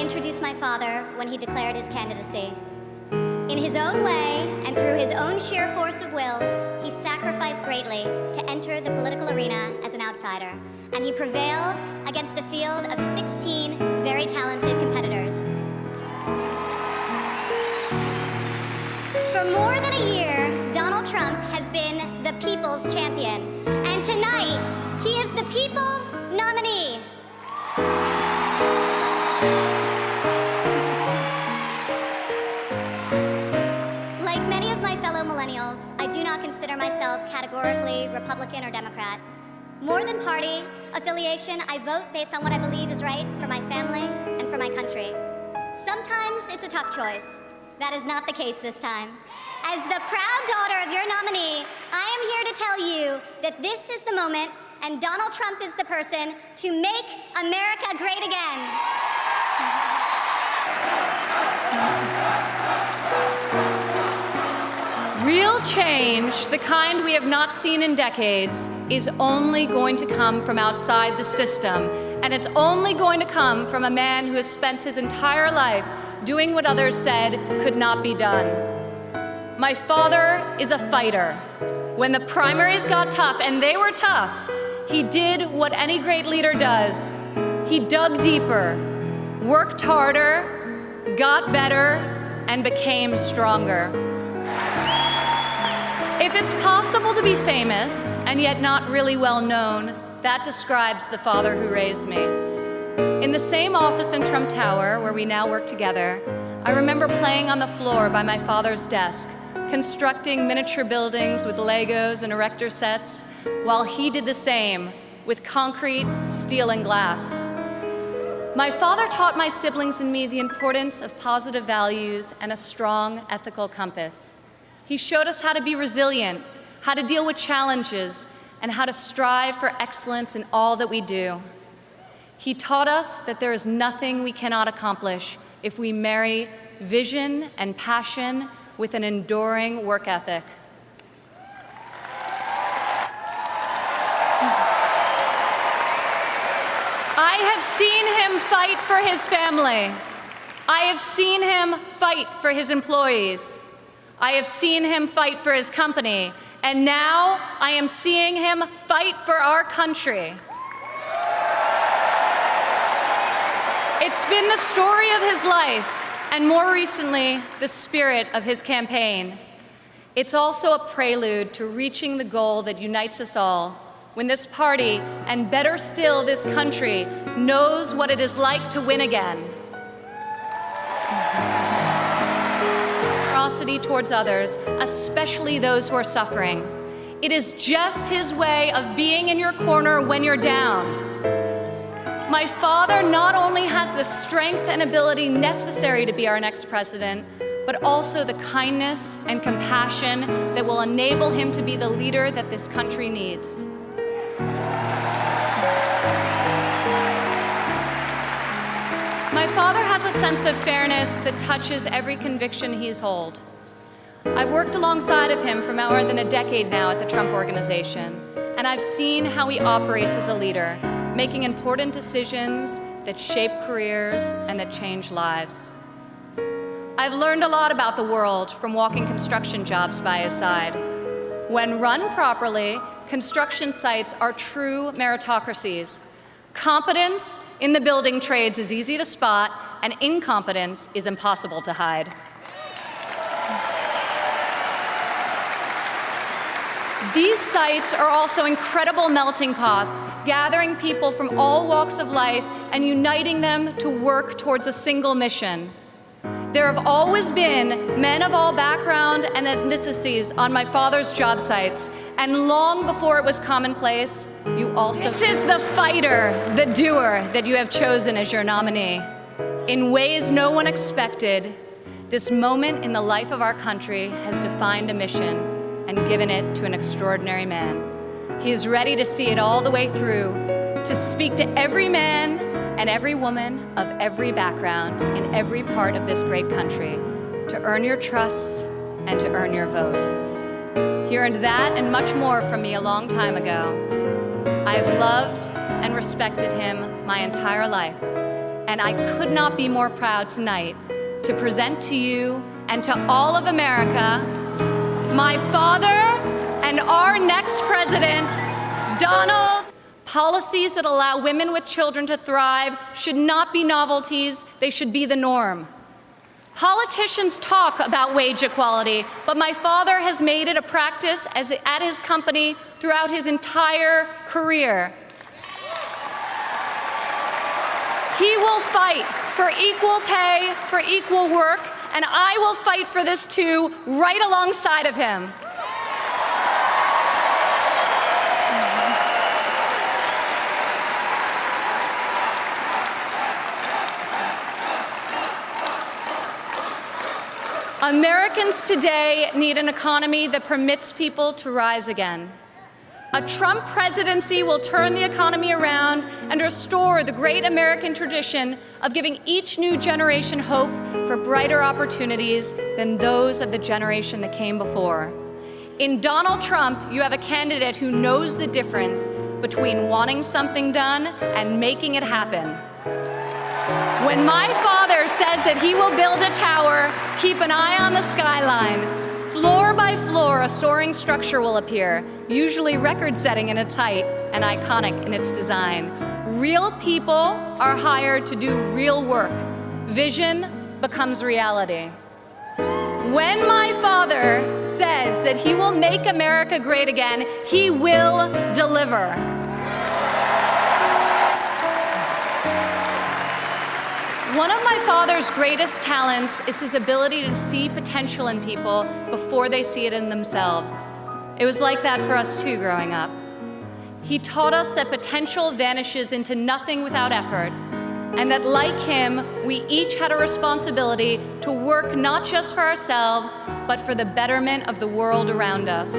introduce my father when he declared his candidacy. In his own way and through his own sheer force of will, he sacrificed greatly to enter the political arena as an outsider, and he prevailed against a field of 16 very talented competitors. For more than a year, Donald Trump has been the people's champion, and tonight, he is the people's nominee. Like many of my fellow millennials, I do not consider myself categorically Republican or Democrat. More than party affiliation, I vote based on what I believe is right for my family and for my country. Sometimes it's a tough choice. That is not the case this time. As the proud daughter of your nominee, I am here to tell you that this is the moment, and Donald Trump is the person to make America great again. Real change, the kind we have not seen in decades, is only going to come from outside the system, and it's only going to come from a man who has spent his entire life doing what others said could not be done. My father is a fighter. When the primaries got tough, and they were tough, he did what any great leader does. He dug deeper, worked harder, got better, and became stronger. If it's possible to be famous and yet not really well known, that describes the father who raised me. In the same office in Trump Tower, where we now work together, I remember playing on the floor by my father's desk, constructing miniature buildings with Legos and erector sets, while he did the same with concrete, steel, and glass. My father taught my siblings and me the importance of positive values and a strong ethical compass. He showed us how to be resilient, how to deal with challenges, and how to strive for excellence in all that we do. He taught us that there is nothing we cannot accomplish if we marry vision and passion with an enduring work ethic. I have seen him fight for his family. I have seen him fight for his employees. I have seen him fight for his company, and now I am seeing him fight for our country. It's been the story of his life, and more recently, the spirit of his campaign. It's also a prelude to reaching the goal that unites us all, when this party, and better still, this country, knows what it is like to win again. Generosity towards others, especially those who are suffering. It is just his way of being in your corner when you're down. My father not only has the strength and ability necessary to be our next president, but also the kindness and compassion that will enable him to be the leader that this country needs. My father has a sense of fairness that touches every conviction he's held. I've worked alongside of him for more than a decade now at the Trump Organization, and I've seen how he operates as a leader, making important decisions that shape careers and that change lives. I've learned a lot about the world from walking construction jobs by his side. When run properly, construction sites are true meritocracies. Competence in the building trades is easy to spot, and incompetence is impossible to hide. These sites are also incredible melting pots, gathering people from all walks of life and uniting them to work towards a single mission. There have always been men of all background and ethnicities on my father's job sites, and long before it was commonplace, you also— This is the fighter, the doer that you have chosen as your nominee. In ways no one expected, this moment in the life of our country has defined a mission and given it to an extraordinary man. He is ready to see it all the way through, to speak to every man and every woman of every background in every part of this great country, to earn your trust and to earn your vote. He earned that and much more from me a long time ago. I have loved and respected him my entire life, And I could not be more proud tonight to present to you and to all of America my father and our next president, Donald. Policies that allow women with children to thrive should not be novelties, they should be the norm. Politicians talk about wage equality, but my father has made it a practice at his company throughout his entire career. He will fight for equal pay, for equal work, and I will fight for this too, right alongside of him. Americans today need an economy that permits people to rise again. A Trump presidency will turn the economy around and restore the great American tradition of giving each new generation hope for brighter opportunities than those of the generation that came before. In Donald Trump, you have a candidate who knows the difference between wanting something done and making it happen. When my father says that he will build a tower, keep an eye on the skyline. Floor by floor, a soaring structure will appear, usually record-setting in its height and iconic in its design. Real people are hired to do real work. Vision becomes reality. When my father says that he will make America great again, he will deliver. One of my father's greatest talents is his ability to see potential in people before they see it in themselves. It was like that for us too growing up. He taught us that potential vanishes into nothing without effort, and that like him, we each had a responsibility to work not just for ourselves, but for the betterment of the world around us.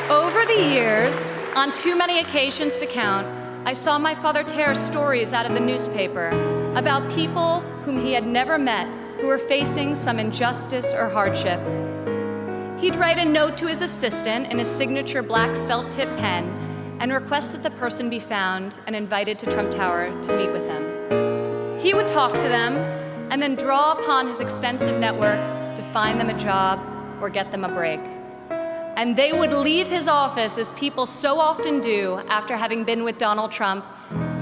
Over the years, on too many occasions to count, I saw my father tear stories out of the newspaper about people whom he had never met who were facing some injustice or hardship. He'd write a note to his assistant in his signature black felt-tip pen and request that the person be found and invited to Trump Tower to meet with him. He would talk to them and then draw upon his extensive network to find them a job or get them a break. And they would leave his office, as people so often do after having been with Donald Trump,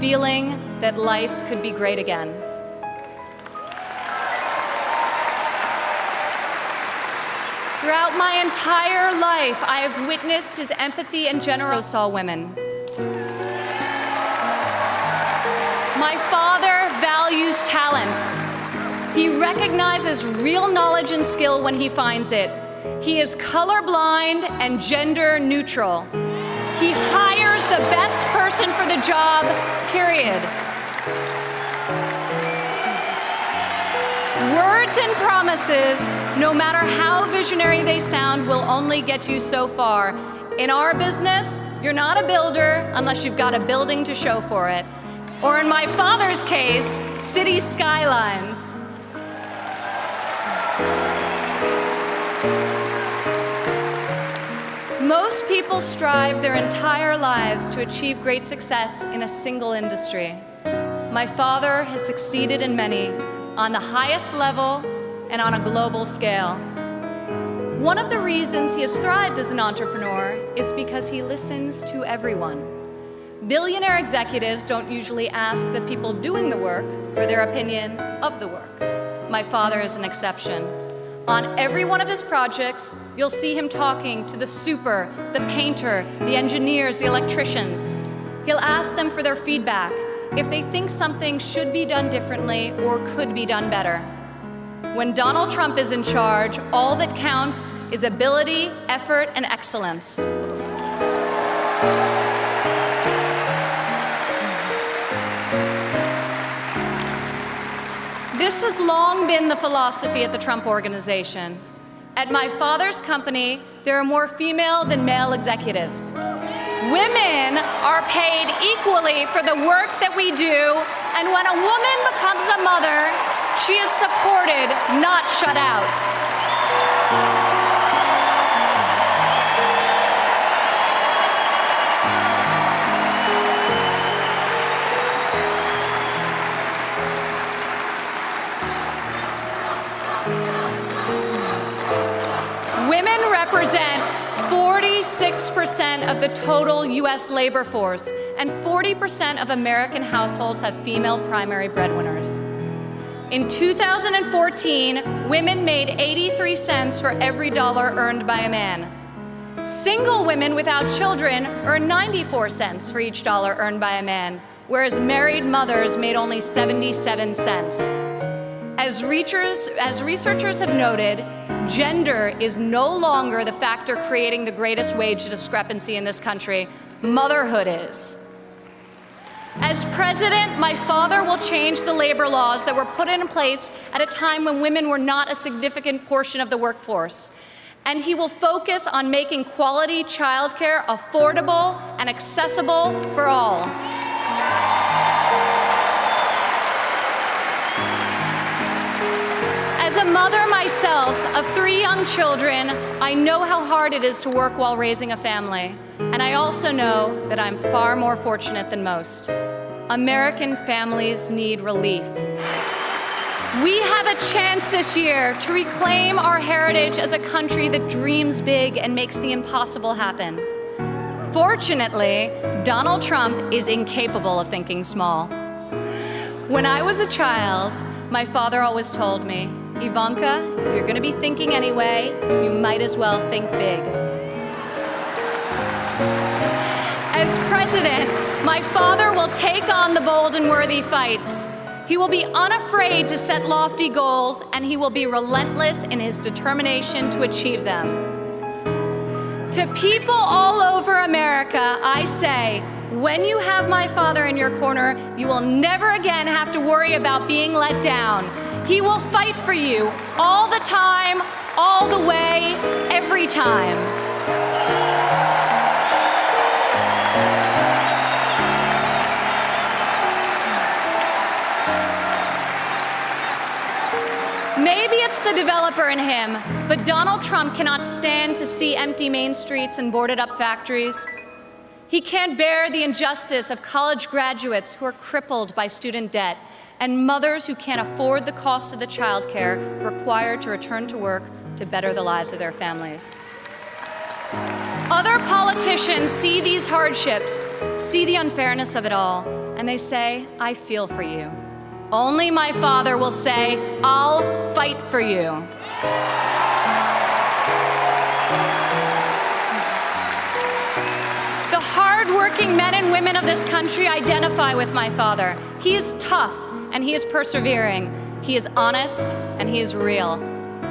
feeling that life could be great again. Throughout my entire life, I have witnessed his empathy and generosity. So saw women. My father values talent. He recognizes real knowledge and skill when he finds it. He is colorblind and gender neutral. He hires the best person for the job, period. Words and promises, no matter how visionary they sound, will only get you so far. In our business, you're not a builder unless you've got a building to show for it. Or in my father's case, city skylines. Most people strive their entire lives to achieve great success in a single industry. My father has succeeded in many, on the highest level and on a global scale. One of the reasons he has thrived as an entrepreneur is because he listens to everyone. Billionaire executives don't usually ask the people doing the work for their opinion of the work. My father is an exception. On every one of his projects, you'll see him talking to the super, the painter, the engineers, the electricians. He'll ask them for their feedback, if they think something should be done differently or could be done better. When Donald Trump is in charge, all that counts is ability, effort, and excellence. This has long been the philosophy at the Trump Organization. At my father's company, there are more female than male executives. Women are paid equally for the work that we do, and when a woman becomes a mother, she is supported, not shut out. Women represent 46% of the total US labor force, and 40% of American households have female primary breadwinners. In 2014, women made 83 cents for every dollar earned by a man. Single women without children earn 94 cents for each dollar earned by a man, whereas married mothers made only 77 cents. As researchers have noted, gender is no longer the factor creating the greatest wage discrepancy in this country. Motherhood is. As president, my father will change the labor laws that were put in place at a time when women were not a significant portion of the workforce. And he will focus on making quality childcare affordable and accessible for all. As a mother myself of 3 young children, I know how hard it is to work while raising a family. And I also know that I'm far more fortunate than most. American families need relief. We have a chance this year to reclaim our heritage as a country that dreams big and makes the impossible happen. Fortunately, Donald Trump is incapable of thinking small. When I was a child, my father always told me, Ivanka, if you're going to be thinking anyway, you might as well think big. As president, my father will take on the bold and worthy fights. He will be unafraid to set lofty goals, and he will be relentless in his determination to achieve them. To people all over America, I say, when you have my father in your corner, you will never again have to worry about being let down. He will fight for you all the time, all the way, every time. Maybe it's the developer in him, but Donald Trump cannot stand to see empty main streets and boarded up factories. He can't bear the injustice of college graduates who are crippled by student debt and mothers who can't afford the cost of the childcare required to return to work to better the lives of their families. Other politicians see these hardships, see the unfairness of it all, and they say, I feel for you. Only my father will say, I'll fight for you. The hard-working men and women of this country identify with my father. He is tough and he is persevering. He is honest and he is real.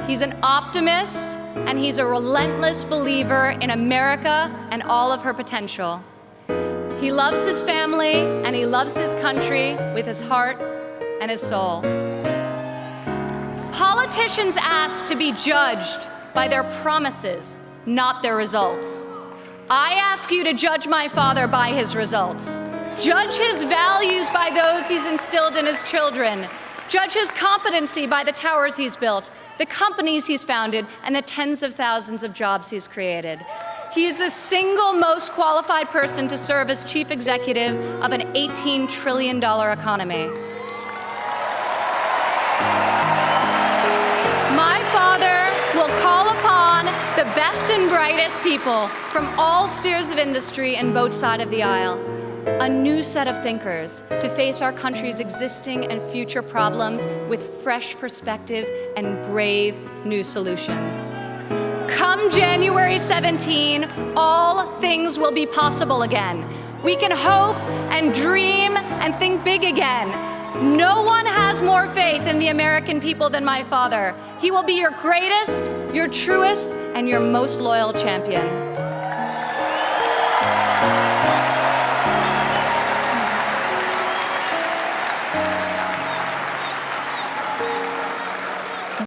He's an optimist and he's a relentless believer in America and all of her potential. He loves his family and he loves his country with his heart and his soul. Politicians ask to be judged by their promises, not their results. I ask you to judge my father by his results. Judge his values by those he's instilled in his children. Judge his competency by the towers he's built, the companies he's founded, and the tens of thousands of jobs he's created. He is the single most qualified person to serve as chief executive of an $18 trillion economy. My father will call upon the best and brightest people from all spheres of industry and both sides of the aisle, a new set of thinkers to face our country's existing and future problems with fresh perspective and brave new solutions. Come January 17, all things will be possible again. We can hope and dream and think big again. No one has more faith in the American people than my father. He will be your greatest, your truest, and your most loyal champion.